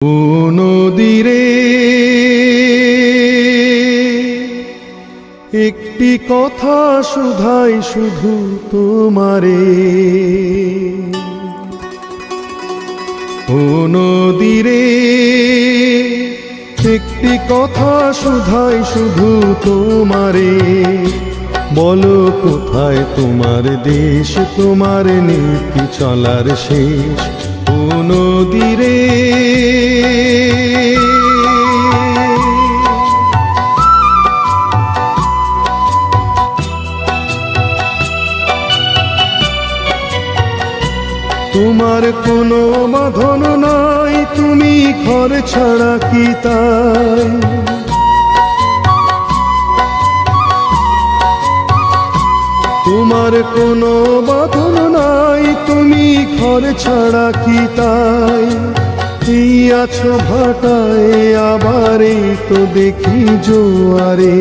ও নদীরে একটি কথা শুধাই শুধু তোমারে। ও নদীরে একটি কথা শুধাই শুধু তোমারে। বলো কোথায় তোমার দেশ, তোমার নীতি চলার শেষ। ও নদীরে তোমার কোনো বাঁধন নাই, তুমি ঘর ছাড়া কি তাই? তোমার কোনো বাঁধন নাই, তুমি ঘর ছাড়া কি তাই? এই আছো ভাটায়, আবার এই তো দেখি জোয়ারে।